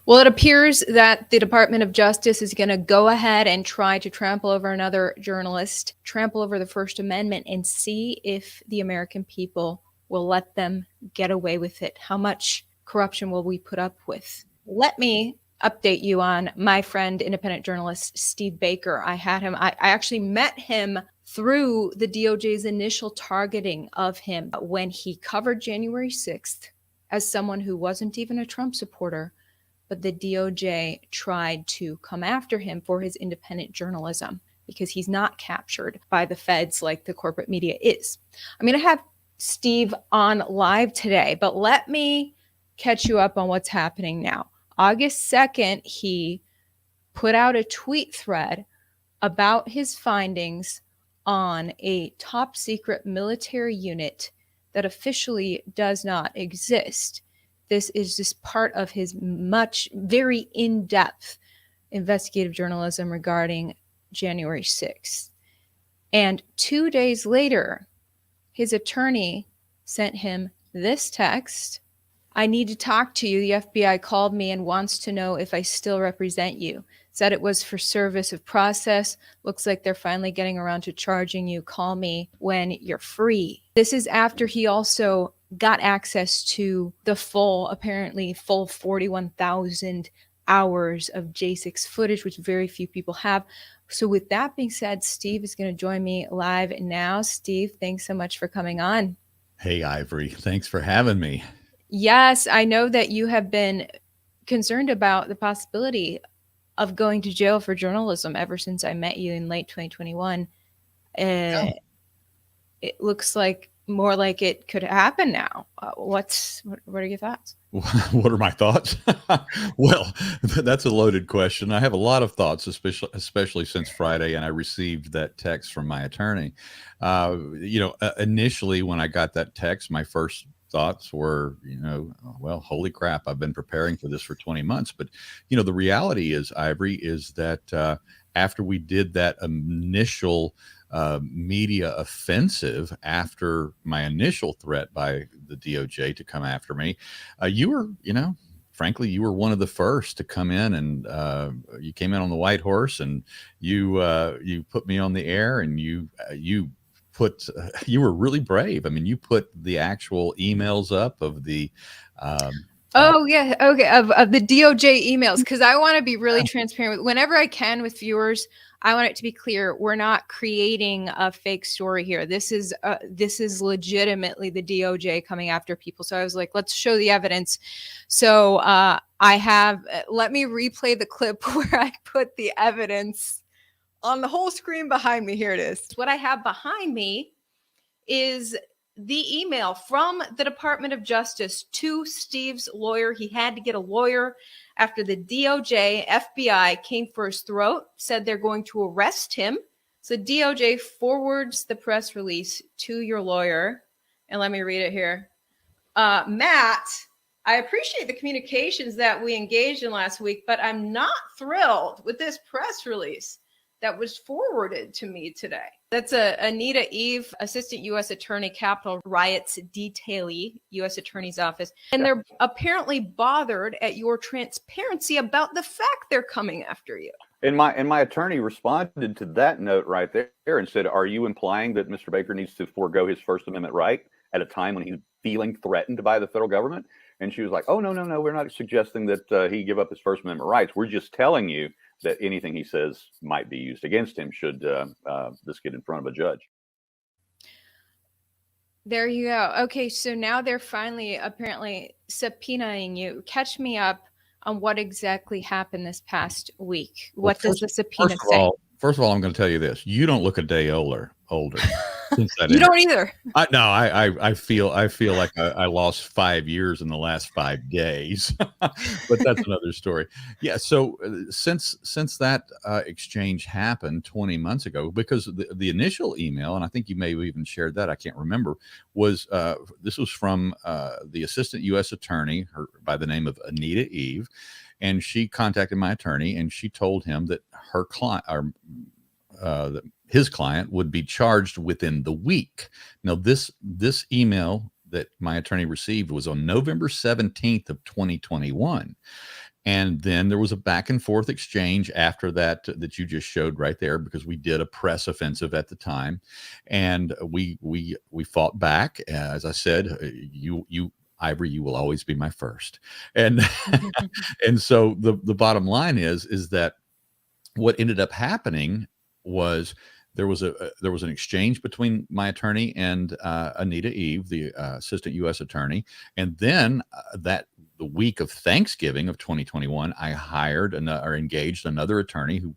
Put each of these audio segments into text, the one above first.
Well, it appears that the Department of Justice is going to go ahead and try to trample over another journalist, trample over the First Amendment, and see if the American people will let them get away with it. How much corruption will we put up with? Let me update you on my friend, independent journalist Steve Baker. I actually met him through the DOJ's initial targeting of him when he covered January 6th as someone who wasn't even a Trump supporter, but the DOJ tried to come after him for his independent journalism because he's not captured by the feds like the corporate media is. I'm going to have Steve on live today, but let me catch you up on what's happening now. August 2nd, he put out a tweet thread about his findings on a top secret military unit that officially does not exist. This is just part of his very in-depth investigative journalism regarding January 6th. And 2 days later, his attorney sent him this text. I need to talk to you. The FBI called me and wants to know if I still represent you. Said it was for service of process. Looks like they're finally getting around to charging you. Call me when you're free. This is after he also got access to the apparently full 41,000 hours of J6 footage, which very few people have. So with that being said, Steve is going to join me live now. Steve, thanks so much for coming on. Hey, Ivory, thanks for having me. Yes, I know that you have been concerned about the possibility of going to jail for journalism ever since I met you in late 2021. Yeah. It looks like more like it could happen now. What are your thoughts? What are my thoughts? Well, that's a loaded question. I have a lot of thoughts, especially since Friday, and I received that text from my attorney. Initially when I got that text, my first thoughts were, well, holy crap, I've been preparing for this for 20 months. But, the reality is, Ivory, is that after we did that initial media offensive after my initial threat by the DOJ to come after me, you were, frankly, you were one of the first to come in, and you came in on the white horse, and you put me on the air, and you were really brave. I mean, you put the actual emails up of the okay, of the DOJ emails, because I want to be really transparent whenever I can with viewers. I want it to be clear, we're not creating a fake story here. This is legitimately the DOJ coming after people. So I was like, let's show the evidence. So let me replay the clip where I put the evidence on the whole screen behind me. Here it is. What I have behind me is the email from the Department of Justice to Steve's lawyer. He had to get a lawyer after the DOJ, FBI came for his throat, said they're going to arrest him. So DOJ forwards the press release to your lawyer. And let me read it here. Matt, I appreciate the communications that we engaged in last week, but I'm not thrilled with this press release that was forwarded to me today. That's Anita Eve, Assistant U.S. Attorney, Capitol Riots Detailee, U.S. Attorney's Office. And they're apparently bothered at your transparency about the fact they're coming after you. And my attorney responded to that note right there and said, are you implying that Mr. Baker needs to forego his First Amendment right at a time when he's feeling threatened by the federal government? And she was like, oh, no, we're not suggesting that he give up his First Amendment rights. We're just telling you that anything he says might be used against him should this get in front of a judge. There you go. Okay, so now they're finally apparently subpoenaing you. Catch me up on what exactly happened this past week. What does the subpoena say? First of all, I'm going to tell you this. You don't look a day older. You don't either. I feel like I lost 5 years in the last 5 days, but that's another story. Yeah. So since that exchange happened 20 months ago, because the initial email, and I think you may have even shared that, I can't remember, was this was from the Assistant U.S. Attorney by the name of Anita Eve. And she contacted my attorney, and she told him that her client, his client, would be charged within the week. Now, this email that my attorney received was on November 17th of 2021. And then there was a back and forth exchange after that that you just showed right there, because we did a press offensive at the time, and we fought back. As I said, you Ivory, you will always be my first, and and so the bottom line is that what ended up happening was there was an exchange between my attorney and Anita Eve, the assistant U.S. attorney, and then that the week of Thanksgiving of 2021, I hired or engaged another attorney who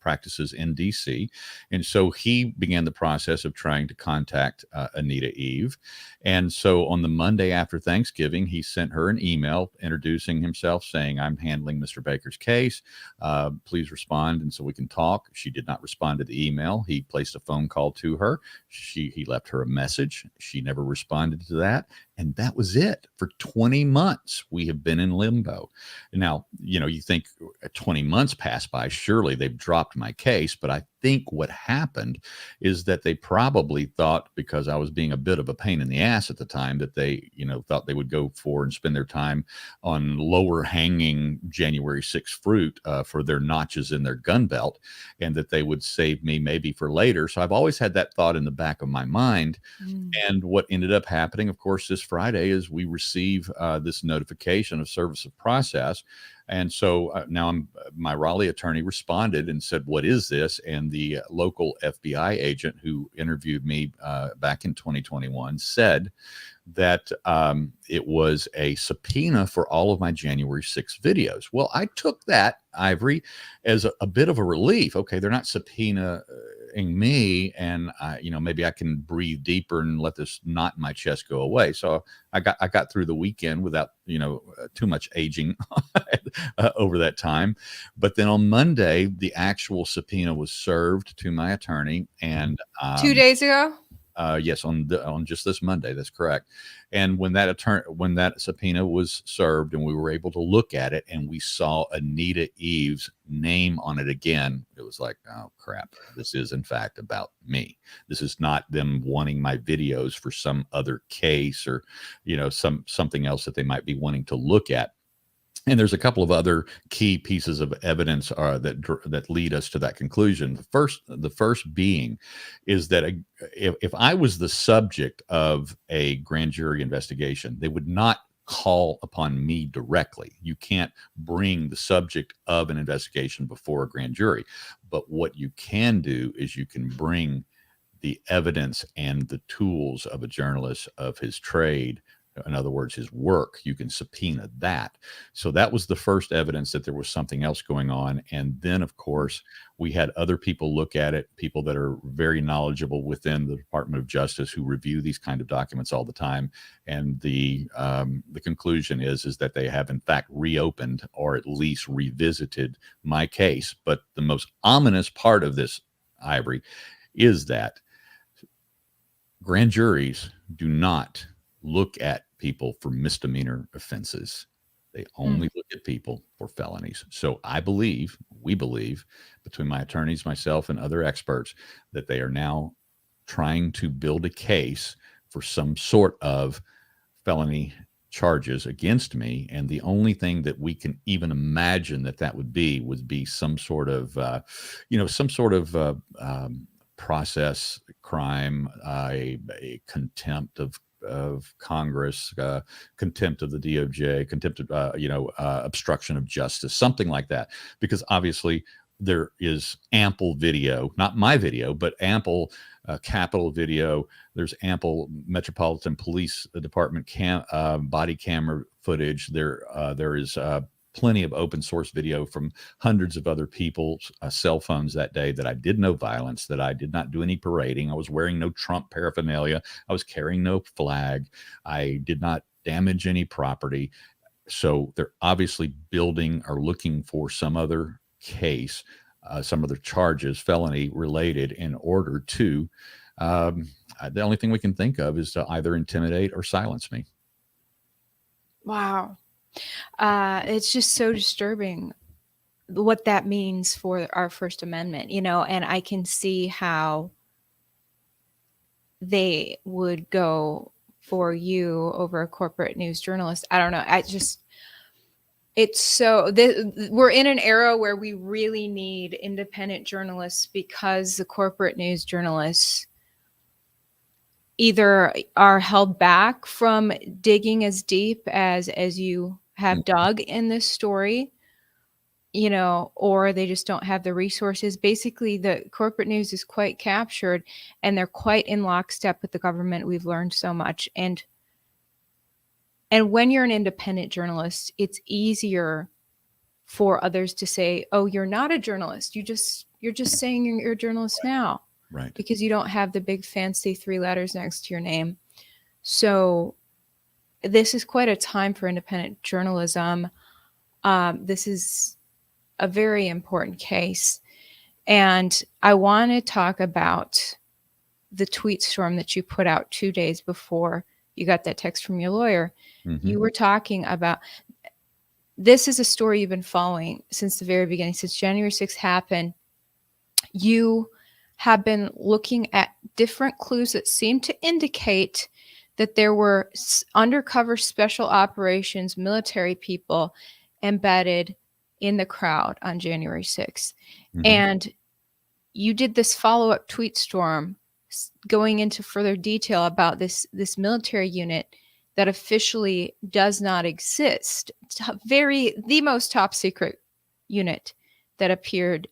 practices in D.C. And so he began the process of trying to contact Anita Eve. And so on the Monday after Thanksgiving, he sent her an email introducing himself, saying, "I'm handling Mr. Baker's case. Please respond, and so we can talk." She did not respond to the email. He placed a phone call to her. He left her a message. She never responded to that. And that was it. For 20 months, we have been in limbo. Now, you think 20 months passed by, surely they've dropped my case. But I think what happened is that they probably thought, because I was being a bit of a pain in the ass at the time, that they, thought they would go for and spend their time on lower hanging January 6th fruit for their notches in their gun belt, and that they would save me maybe for later. So I've always had that thought in the back of my mind. And what ended up happening, of course, this Friday is we receive this notification of service of process. And so now my Raleigh attorney responded and said, "What is this?" And the local FBI agent who interviewed me back in 2021 said that it was a subpoena for all of my January 6th videos. Well, I took that, Ivory, as a bit of a relief. Okay, they're not subpoenaing me, and maybe I can breathe deeper and let this knot in my chest go away. So I got through the weekend without too much aging over that time. But then on Monday, the actual subpoena was served to my attorney, and 2 days ago. Yes, on just this Monday. That's correct. And when that subpoena was served, and we were able to look at it, and we saw Anita Eve's name on it again, it was like, oh crap! This is in fact about me. This is not them wanting my videos for some other case or, something else that they might be wanting to look at. And there's a couple of other key pieces of evidence that lead us to that conclusion. The first being is that if I was the subject of a grand jury investigation, they would not call upon me directly. You can't bring the subject of an investigation before a grand jury. But what you can do is you can bring the evidence and the tools of a journalist of his trade. In other words, his work. You can subpoena that. So that was the first evidence that there was something else going on. And then, of course, we had other people look at it, people that are very knowledgeable within the Department of Justice who review these kind of documents all the time. And the conclusion is that they have in fact reopened or at least revisited my case. But the most ominous part of this, Ivory, is that grand juries do not look at people for misdemeanor offenses. They only look at people for felonies. So we believe, between my attorneys, myself, and other experts, that they are now trying to build a case for some sort of felony charges against me. And the only thing that we can even imagine that would be some sort of, process crime, a contempt of Congress, contempt of the DOJ, contempt of obstruction of justice, something like that. Because obviously there is ample video, not my video, but ample Capitol video. There's ample Metropolitan Police Department body camera footage. There is plenty of open source video from hundreds of other people's cell phones that day that I did no violence, that I did not do any parading. I was wearing no Trump paraphernalia. I was carrying no flag. I did not damage any property. So they're obviously building or looking for some other case, some other charges, felony related, in order to, the only thing we can think of is to either intimidate or silence me. Wow. It's just so disturbing what that means for our First Amendment, and I can see how they would go for you over a corporate news journalist. I don't know. we're in an era where we really need independent journalists, because the corporate news journalists either are held back from digging as deep as you have dug in this story, or they just don't have the resources. Basically, the corporate news is quite captured, and they're quite in lockstep with the government. We've learned so much. And when you're an independent journalist, it's easier for others to say, "Oh, you're not a journalist. You're just saying you're a journalist now." Right. Because you don't have the big fancy 3 letters next to your name. So this is quite a time for independent journalism. This is a very important case. And I want to talk about the tweet storm that you put out 2 days before you got that text from your lawyer. Mm-hmm. You were talking about, this is a story you've been following since the very beginning, since January 6th happened. You have been looking at different clues that seem to indicate that there were undercover special operations military people embedded in the crowd on January 6th. Mm-hmm. And you did this follow-up tweet storm going into further detail about this military unit that officially does not exist. The most top secret unit that appeared.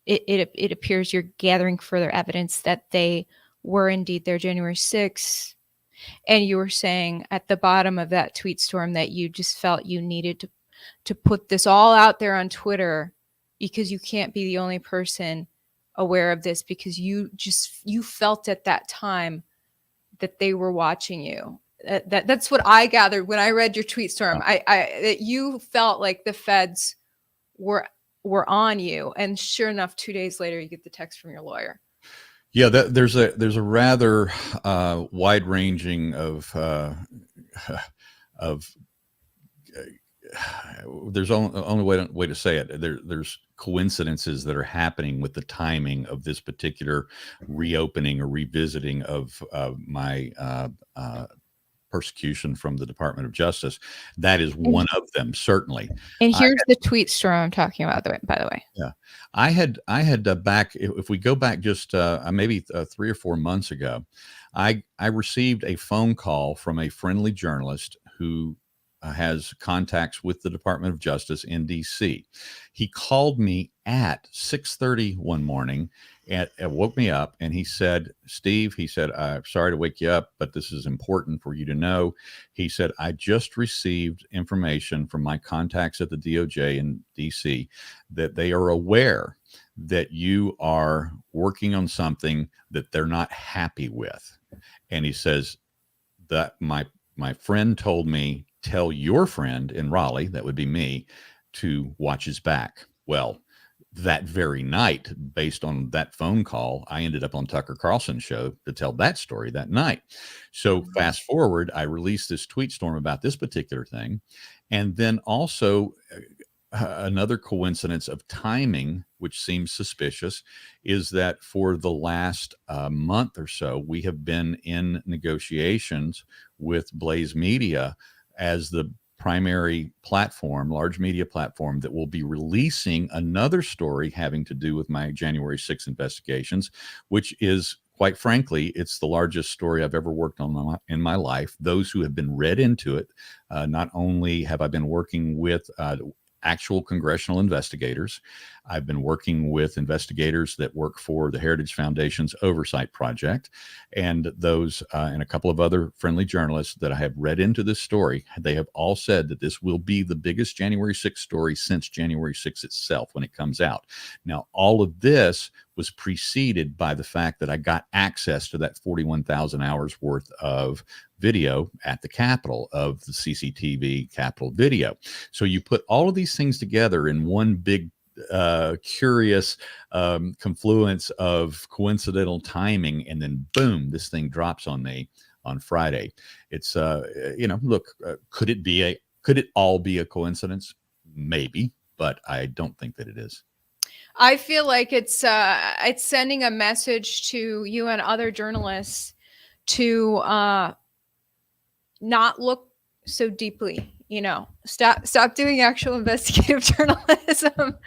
It appears you're gathering further evidence that they were indeed there January 6th. And you were saying at the bottom of that tweet storm that you just felt you needed to put this all out there on Twitter, because you can't be the only person aware of this, because you felt at that time that they were watching you. That's what I gathered when I read your tweet storm. That you felt like the feds were on you, and sure enough, 2 days later you get the text from your lawyer. Yeah, there's a rather wide ranging of there's only way to say it. There's coincidences that are happening with the timing of this particular reopening or revisiting of my persecution from the Department of Justice. That is one of them, certainly. And here's the tweet storm I'm talking about, by the way. Yeah, I had back, if we go back just maybe 3 or 4 months ago, I received a phone call from a friendly journalist who has contacts with the Department of Justice in DC. He called me at 6:30 one morning and woke me up, and he said, "Steve," he said, "I'm sorry to wake you up, but this is important for you to know." He said, "I just received information from my contacts at the DOJ in DC that they are aware that you are working on something that they're not happy with." And he says that my friend told me, "Tell your friend in Raleigh," that would be me, "to watch his back." Well, that very night, based on that phone call, I ended up on Tucker Carlson's show to tell that story that night. So fast forward, I released this tweet storm about this particular thing. And then also another coincidence of timing, which seems suspicious, is that for the last month or so, we have been in negotiations with Blaze Media as the primary platform, large media platform, that will be releasing another story having to do with my January 6th investigations, which is, quite frankly, it's the largest story I've ever worked on in my life. Those who have been read into it, not only have I been working with actual congressional investigators, I've been working with investigators that work for the Heritage Foundation's Oversight Project, and those and a couple of other friendly journalists that I have read into this story. They have all said that this will be the biggest January 6th story since January 6th itself when it comes out. Now, all of this was preceded by the fact that I got access to that 41,000 hours worth of video at the Capitol, of the CCTV Capitol video. So you put all of these things together in one big curious confluence of coincidental timing, and then boom, this thing drops on me on Friday. It's look, could it all be a coincidence? Maybe, but I don't think that it is. I feel like it's sending a message to you and other journalists to not look so deeply stop doing actual investigative journalism.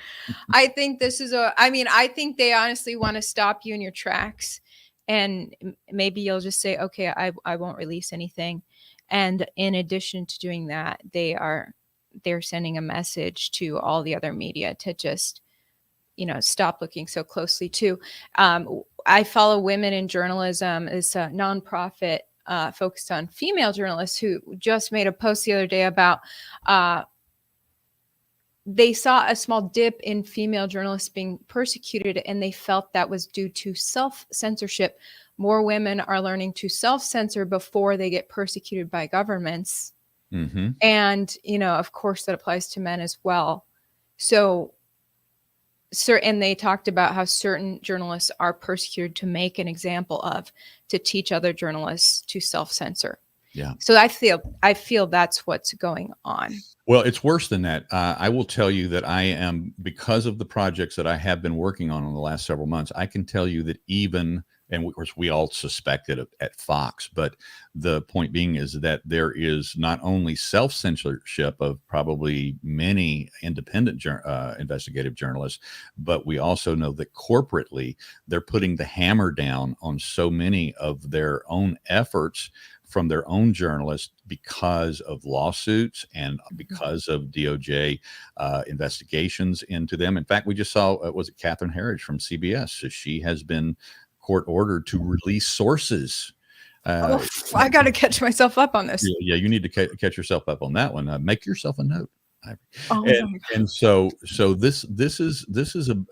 I think I think they honestly want to stop you in your tracks, and maybe you'll just say, okay, I won't release anything. And in addition to doing that, they're sending a message to all the other media to just, stop looking so closely too. I follow Women in Journalism. It's a nonprofit focused on female journalists, who just made a post the other day about they saw a small dip in female journalists being persecuted, and they felt that was due to self-censorship. More women are learning to self-censor before they get persecuted by governments. Mm-hmm. And, of course, that applies to men as well. So, and they talked about how certain journalists are persecuted to make an example of, to teach other journalists to self-censor. Yeah. So I feel that's what's going on. Well, it's worse than that. I will tell you that I am, because of the projects that I have been working on in the last several months, I can tell you that even, and of course we all suspected at Fox, but the point being is that there is not only self-censorship of probably many independent investigative journalists, but we also know that corporately they're putting the hammer down on so many of their own efforts from their own journalists because of lawsuits and because of DOJ investigations into them. In fact, we just saw, was it Catherine Herridge from CBS? So she has been court ordered to release sources. I got to catch myself up on this. Yeah, you need to catch yourself up on that one. Make yourself a note. Oh, and so this is an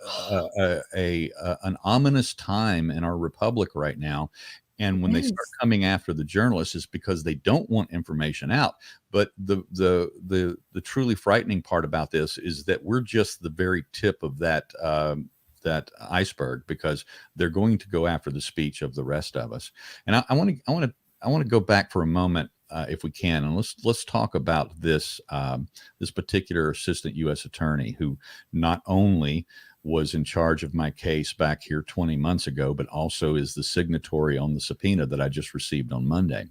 ominous time in our republic right now. And when they start coming after the journalists, it's because they don't want information out. But the truly frightening part about this is that we're just the very tip of that iceberg, because they're going to go after the speech of the rest of us. And I want to go back for a moment, if we can, and let's talk about this particular assistant U.S. attorney, who not only was in charge of my case back here 20 months ago, but also is the signatory on the subpoena that I just received on Monday.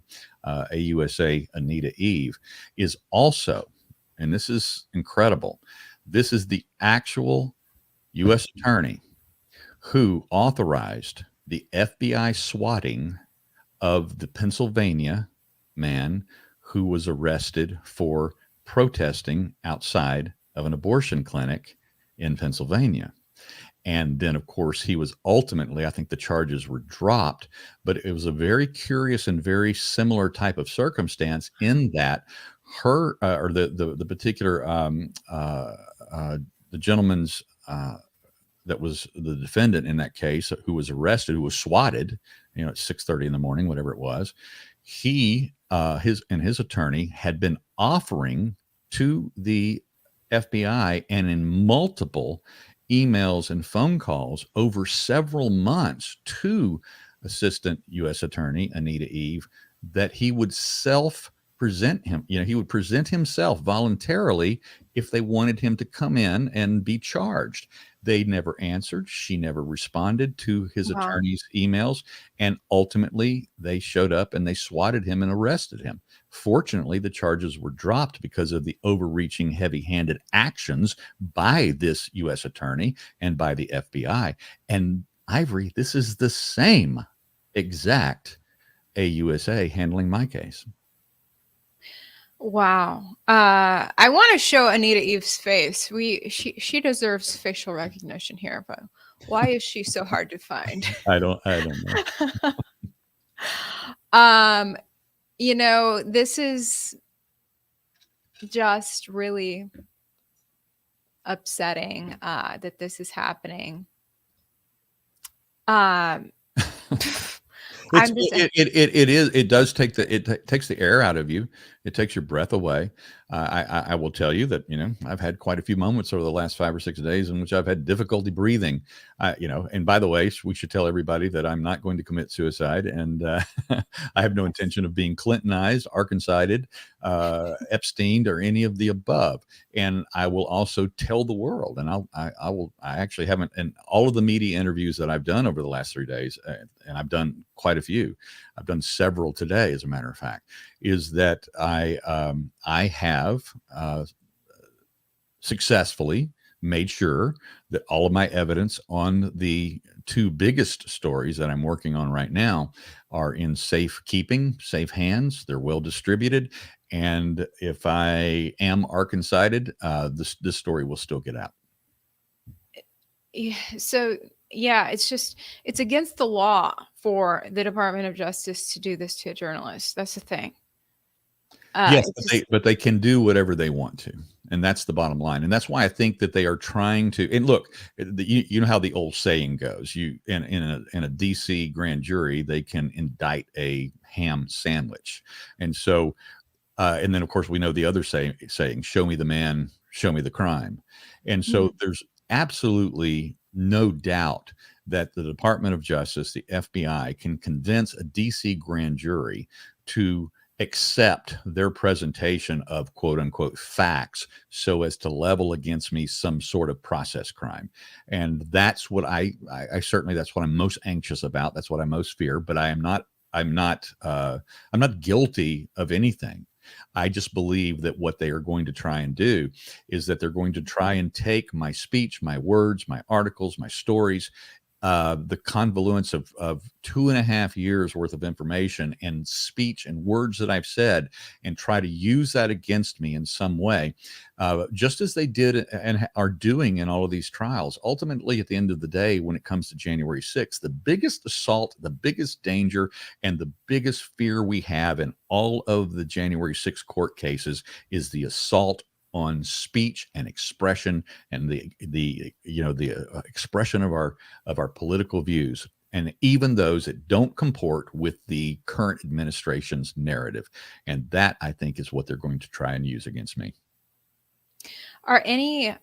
AUSA Anita Eve is also, and this is incredible, this is the actual U.S. attorney who authorized the FBI swatting of the Pennsylvania man who was arrested for protesting outside of an abortion clinic in Pennsylvania. And then, of course, he was ultimately, I think the charges were dropped, but it was a very curious and very similar type of circumstance, in that her or the particular the gentleman's that was the defendant in that case, who was arrested, who was swatted, at 6:30 in the morning, whatever it was. He his attorney had been offering to the FBI, and in multiple emails and phone calls over several months, to Assistant U.S. Attorney Anita Eve, that he would present him, he would present himself voluntarily if they wanted him to come in and be charged. They never answered. She never responded to his attorney's emails. And ultimately, they showed up and they swatted him and arrested him. Fortunately, the charges were dropped because of the overreaching, heavy-handed actions by this U.S. attorney and by the FBI. And Ivory, this is the same exact AUSA handling my case. Wow. I want to show Anita Eve's face. She deserves facial recognition here, but why is she so hard to find? I don't know. This is just really upsetting that this is happening. It does take takes the air out of you. It takes your breath away. I will tell you that, I've had quite a few moments over the last 5 or 6 days in which I've had difficulty breathing, and by the way, we should tell everybody that I'm not going to commit suicide, and I have no intention of being Clintonized, Arkansided, Epsteined, or any of the above. And I will also tell the world, and I actually haven't, in all of the media interviews that I've done over the last 3 days, and I've done quite a few, I've done several today, as a matter of fact, is that I have successfully made sure that all of my evidence on the two biggest stories that I'm working on right now are in safe keeping, safe hands. They're well distributed. And if I am Arkansided, this story will still get out. Yeah, so yeah, it's against the law for the Department of Justice to do this to a journalist. That's the thing. Yes, but they can do whatever they want to, and that's the bottom line. And that's why I think that they are trying to. And look, you know how the old saying goes: you in a DC grand jury, they can indict a ham sandwich, and so and then of course we know the other saying: "Show me the man, show me the crime." And so there's absolutely no doubt that the Department of Justice, the FBI, can convince a DC grand jury to accept their presentation of quote unquote facts so as to level against me some sort of process crime. And that's what I certainly, that's what I'm most anxious about. That's what I most fear, but I'm not guilty of anything. I just believe that what they are going to try and do is that they're going to try and take my speech, my words, my articles, my stories, the convoluence of 2.5 years worth of information and speech and words that I've said, and try to use that against me in some way, just as they did and are doing in all of these trials. Ultimately, at the end of the day, when it comes to January 6th, the biggest assault, the biggest danger, and the biggest fear we have in all of the January 6th court cases is the assault on speech and expression, and the expression of our political views, and even those that don't comport with the current administration's narrative. And that, I think, is what they're going to try and use against me. Are any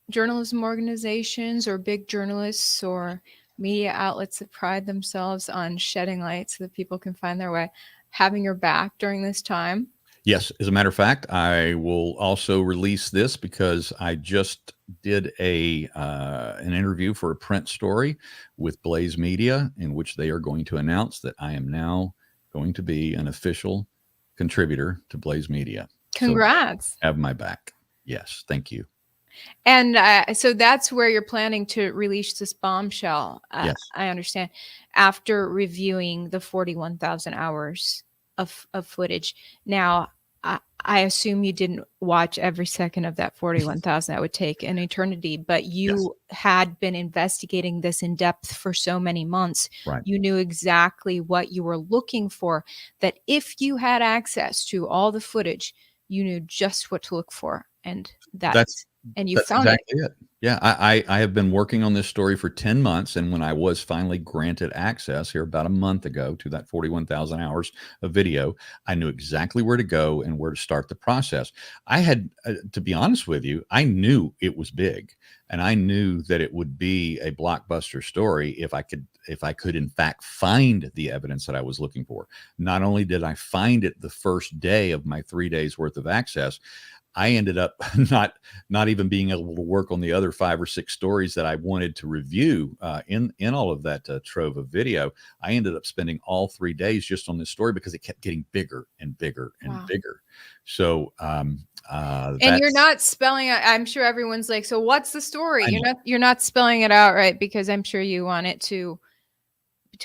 journalism organizations or big journalists or media outlets that pride themselves on shedding light so that people can find their way having your back during this time? Yes, as a matter of fact, I will also release this because I just did an interview for a print story with Blaze Media, in which they are going to announce that I am now going to be an official contributor to Blaze Media. Congrats. So have my back. Yes, thank you. And so that's where you're planning to release this bombshell. Yes. I understand. After reviewing the 41,000 hours of footage. Now, I assume you didn't watch every second of that 41,000. That would take an eternity, but you had been investigating this in depth for so many months. Right. You knew exactly what you were looking for, that if you had access to all the footage, you knew just what to look for. And that's found exactly it. Yeah, I have been working on this story for 10 months. And when I was finally granted access here about a month ago to that 41,000 hours of video, I knew exactly where to go and where to start the process. I had, to be honest with you, I knew it was big, and I knew that it would be a blockbuster story if I could in fact find the evidence that I was looking for. Not only did I find it the first day of my 3 days worth of access, I ended up not even being able to work on the other 5 or 6 stories that I wanted to review in all of that trove of video. I ended up spending all 3 days just on this story because it kept getting bigger and bigger and bigger. So, and you're not spelling it. I'm sure everyone's like, so what's the story? You're not spelling it out right, because I'm sure you want it to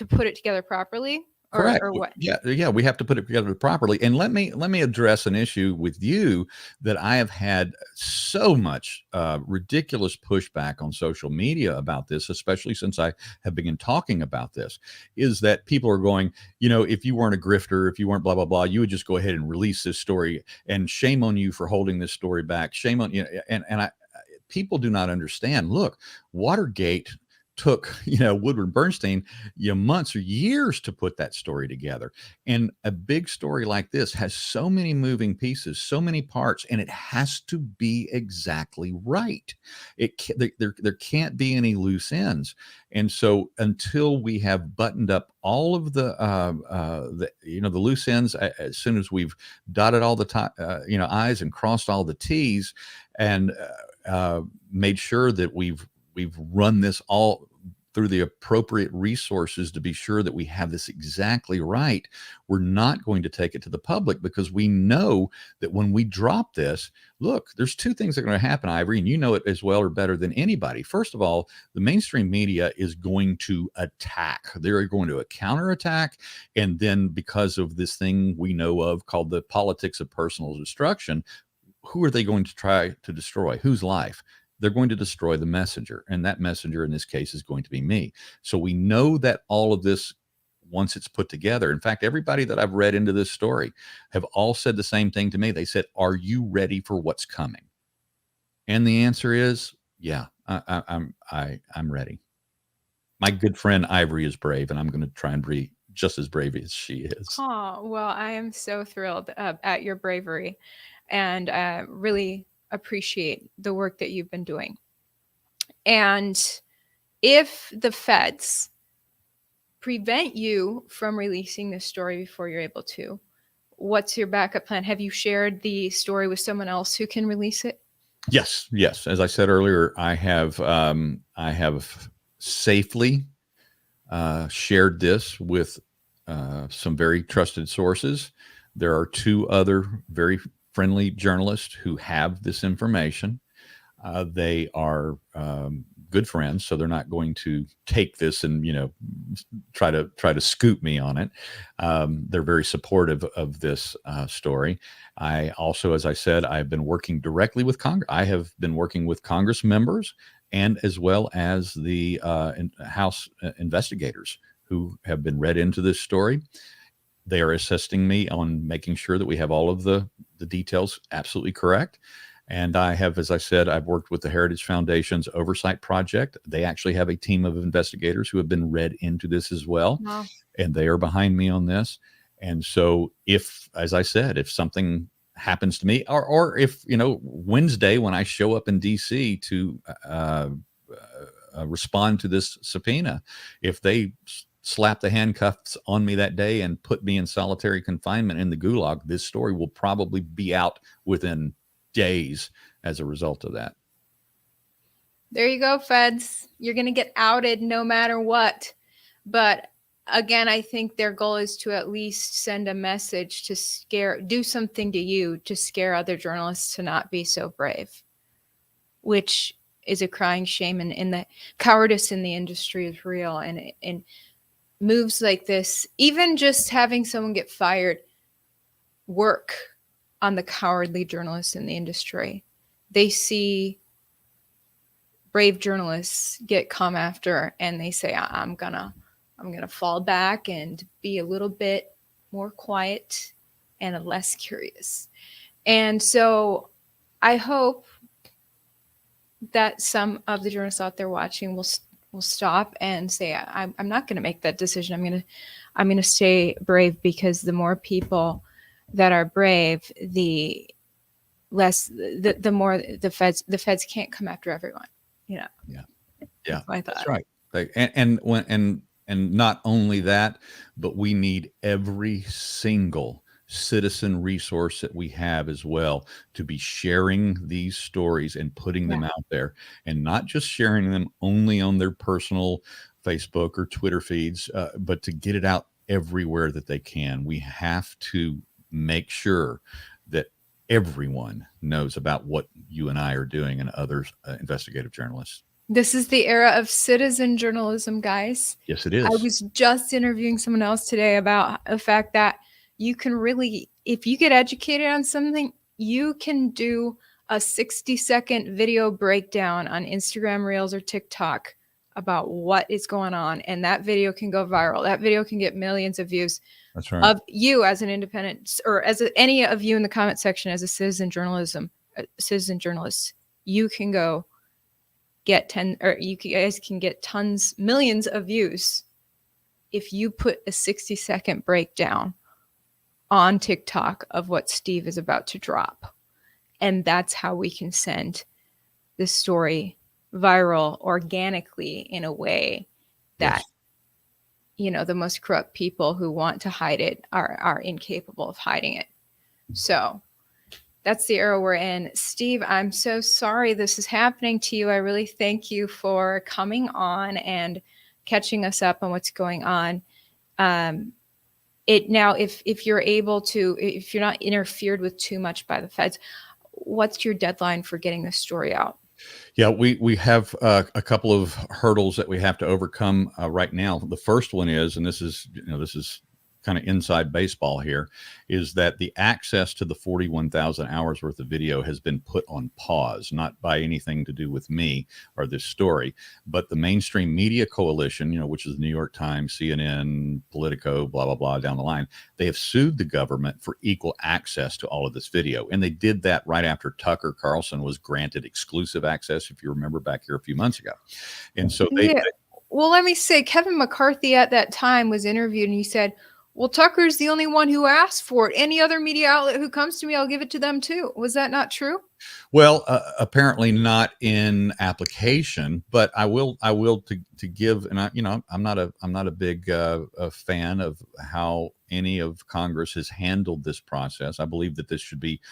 put it together properly. Correct. Or what? Yeah, we have to put it together properly. And let me address an issue with you that I have had so much ridiculous pushback on social media about this, especially since I have begun talking about this, is that people are going, if you weren't a grifter, if you weren't blah, blah, blah, you would just go ahead and release this story, and shame on you for holding this story back. Shame on you. And people do not understand. Look, Watergate took Woodward Bernstein months or years to put that story together, and a big story like this has so many moving pieces, so many parts, and it has to be exactly right. There can't be any loose ends. And so until we have buttoned up all of the loose ends, as soon as we've dotted all the I's and crossed all the T's, and made sure that we've run this all through the appropriate resources to be sure that we have this exactly right, we're not going to take it to the public, because we know that when we drop this, look, there's two things that are going to happen, Ivory, and you know it as well or better than anybody. First of all, the mainstream media is going to attack. They're going to counterattack. And then, because of this thing we know of called the politics of personal destruction, who are they going to try to destroy? Whose life? They're going to destroy the messenger. And that messenger in this case is going to be me. So we know that all of this, once it's put together, in fact, everybody that I've read into this story have all said the same thing to me. They said, are you ready for what's coming? And the answer is, yeah, I'm ready. My good friend Ivory is brave, and I'm going to try and be just as brave as she is. Oh, well, I am so thrilled at your bravery, and really appreciate the work that you've been doing. And if the feds prevent you from releasing this story before you're able to, what's your backup plan? Have you shared the story with someone else who can release it? Yes. As I said earlier, I have safely shared this with some very trusted sources. There are two other very friendly journalists who have this information. They are good friends, so they're not going to take this and try to scoop me on it. They're very supportive of this story. I also, as I said, I've been working directly with Congress. I have been working with Congress members, and as well as the House investigators who have been read into this story. They are assisting me on making sure that we have all of the details absolutely correct. And I have, as I said, I've worked with the Heritage Foundation's Oversight Project. They actually have a team of investigators who have been read into this as well. Wow. And they are behind me on this. And so if, as I said, if something happens to me, or if, Wednesday when I show up in DC to respond to this subpoena, if they slap the handcuffs on me that day and put me in solitary confinement in the gulag, this story will probably be out within days as a result of that. There you go, feds. You're going to get outed no matter what. But again, I think their goal is to at least send a message to do something to you to scare other journalists to not be so brave, which is a crying shame. And the cowardice in the industry is real. And moves like this, even just having someone get fired, work on the cowardly journalists in the industry. They see brave journalists get come after, and they say, I'm gonna fall back and be a little bit more quiet and less curious. And so I hope that some of the journalists out there watching will stop and say, I'm not going to make that decision. I'm going to stay brave, because the more people that are brave, the less, the more the feds can't come after everyone. Yeah. That's my thought. That's right. And not only that, but we need every single citizen resource that we have as well to be sharing these stories and putting them out there, and not just sharing them only on their personal Facebook or Twitter feeds, but to get it out everywhere that they can. We have to make sure that everyone knows about what you and I are doing, and other investigative journalists. This is the era of citizen journalism, guys. Yes, it is. I was just interviewing someone else today about the fact that you can really, if you get educated on something, you can do a 60-second video breakdown on Instagram Reels or TikTok about what is going on. And that video can go viral. That video can get millions of views. That's right. Of you as an independent, or any of you in the comment section as a citizen journalist, you can go get you guys can get millions of views if you put a 60-second breakdown on TikTok of what Steve is about to drop. And that's how we can send this story viral organically, in a way that, the most corrupt people who want to hide it are incapable of hiding it. So that's the era we're in. Steve, I'm so sorry this is happening to you. I really thank you for coming on and catching us up on what's going on. It now, if you're able to, if you're not interfered with too much by the feds, what's your deadline for getting this story out? Yeah, we have a couple of hurdles that we have to overcome right now. The first one is, and this is kind of inside baseball here, is that the access to the 41,000 hours worth of video has been put on pause, not by anything to do with me or this story, but the mainstream media coalition, which is the New York Times, CNN, Politico, blah, blah, blah, down the line. They have sued the government for equal access to all of this video. And they did that right after Tucker Carlson was granted exclusive access, if you remember back here a few months ago. And so well, let me say, Kevin McCarthy at that time was interviewed and he said, well, Tucker's the only one who asked for it. Any other media outlet who comes to me, I'll give it to them too. Was that not true? Well, apparently not in application, but I will to give. And I'm not a big fan of how any of Congress has handled this process. I believe that this should be.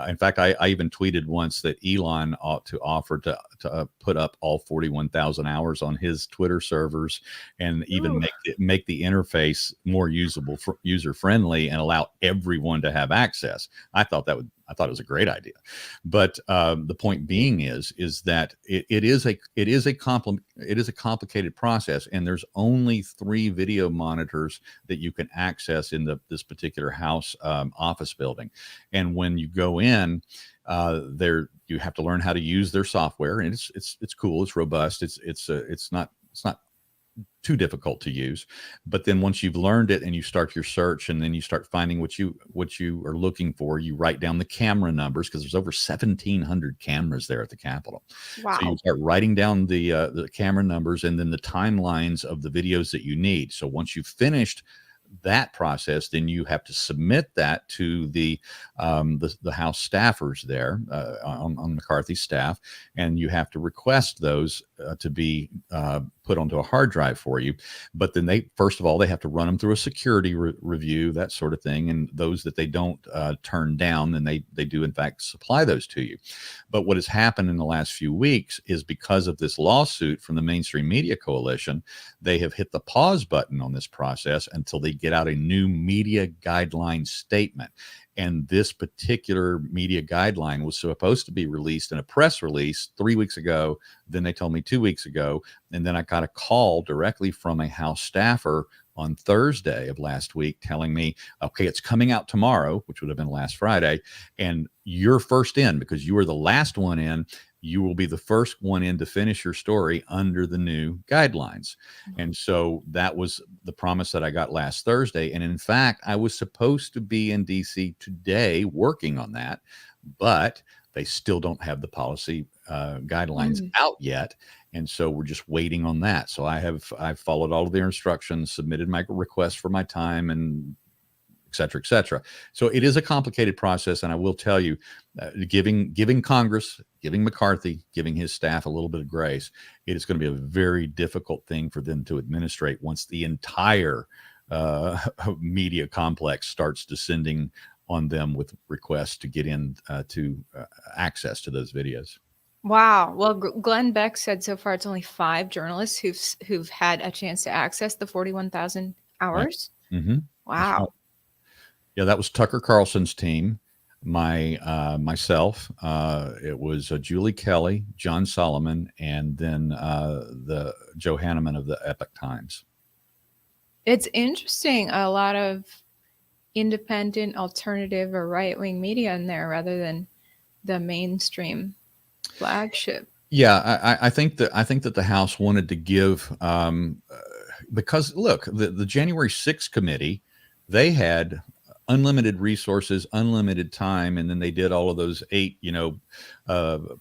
In fact, I even tweeted once that Elon ought to offer to put up all 41,000 hours on his Twitter servers, and even make the interface more usable, user friendly, and allow everyone to have access. I thought it was a great idea, but the point being is that it is a complicated process, and there's only 3 video monitors that you can access in this particular House office building, and when you go in, you have to learn how to use their software, and it's cool, it's robust, it's not too difficult to use. But then once you've learned it and you start your search, and then you start finding what you are looking for, you write down the camera numbers, because there's over 1,700 cameras there at the Capitol. Wow. So you start writing down the camera numbers, and then the timelines of the videos that you need. So once you've finished that process, then you have to submit that to the House staffers there on McCarthy's staff, and you have to request those to be put onto a hard drive for you. But then they have to run them through a security review, that sort of thing, and those that they don't turn down, then they do in fact supply those to you. But what has happened in the last few weeks is, because of this lawsuit from the Mainstream Media Coalition, they have hit the pause button on this process until they get out a new media guideline statement. And this particular media guideline was supposed to be released in a press release 3 weeks ago. Then they told me 2 weeks ago. And then I got a call directly from a House staffer on Thursday of last week telling me, okay, it's coming out tomorrow, which would have been last Friday. And you're first in, because you were the last one in. You will be the first one in to finish your story under the new guidelines. And so that was the promise that I got last Thursday. And in fact, I was supposed to be in DC today working on that, but they still don't have the policy guidelines out yet. And so we're just waiting on that. So I've followed all of their instructions, submitted my request for my time, and et cetera, et cetera. So it is a complicated process. And I will tell you, giving Congress, giving McCarthy, giving his staff a little bit of grace, it is going to be a very difficult thing for them to administrate once the entire media complex starts descending on them with requests to get in to access to those videos. Wow. Well, Glenn Beck said so far it's only 5 journalists who've had a chance to access the 41,000 hours. Right. Mm-hmm. Wow. Yeah, that was Tucker Carlson's team. Myself, it was Julie Kelly, John Solomon, and then the Joe Hanneman of the Epoch Times. It's interesting. A lot of independent, alternative, or right-wing media in there rather than the mainstream flagship. Yeah, I think that the House wanted to give because look, the January 6th committee, they had unlimited resources, unlimited time, and then they did all of those 8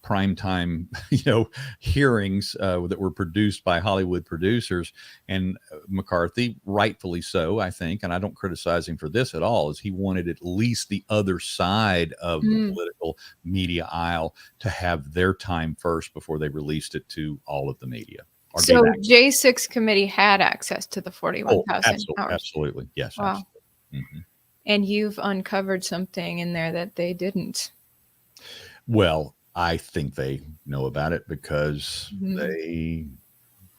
prime time hearings that were produced by Hollywood producers. And McCarthy, rightfully so, I think, and I don't criticize him for this at all, is he wanted at least the other side of the political media aisle to have their time first before they released it to all of the media. So J6 committee had access to the 41,000 hours. Absolutely. Yes. Wow. Absolutely. Mm-hmm. And you've uncovered something in there that they didn't. Well, I think they know about it because they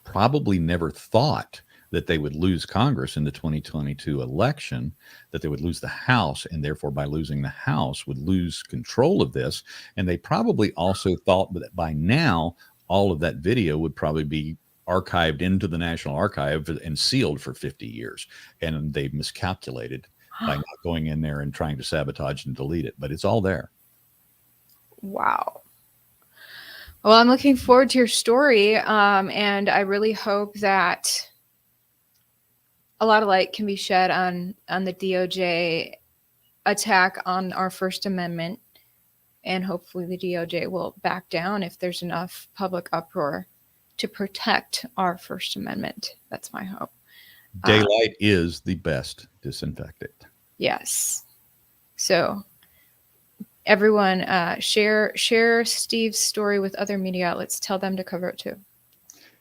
probably never thought that they would lose Congress in the 2022 election, that they would lose the House, and therefore by losing the House would lose control of this. And they probably also thought that by now all of that video would probably be archived into the National Archive and sealed for 50 years. And they miscalculated by not going in there and trying to sabotage and delete it. But it's all there. Wow. Well, I'm looking forward to your story. And I really hope that a lot of light can be shed on the DOJ attack on our First Amendment. And hopefully the DOJ will back down if there's enough public uproar to protect our First Amendment. That's my hope. Daylight is the best disinfectant. Yes. So everyone, share Steve's story with other media outlets. Tell them to cover it too.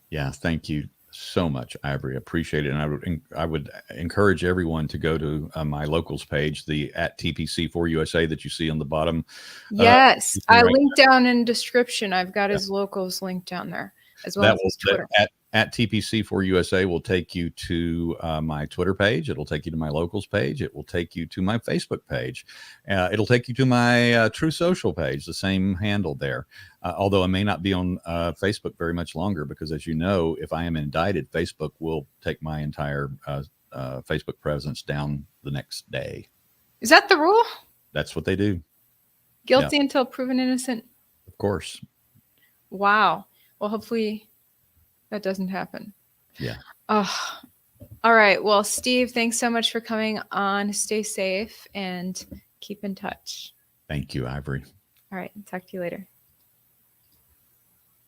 Yeah, thank you so much, Ivory. Appreciate it. And I would encourage everyone to go to my locals page, the @TPC4USA that you see on the bottom. Yes, I right linked down in description. I've got his locals linked down there, as well as his Twitter. At TPC4USA will take you to my Twitter page. It'll take you to my locals page. It will take you to my Facebook page. It'll take you to my True Social page, the same handle there. Although I may not be on Facebook very much longer, because as you know, if I am indicted, Facebook will take my entire Facebook presence down the next day. Is that the rule? That's what they do. Guilty until proven innocent. Of course. Wow. Well, hopefully that doesn't happen. Yeah. Oh, all right. Well, Steve, thanks so much for coming on. Stay safe and keep in touch. Thank you, Ivory. All right. Talk to you later.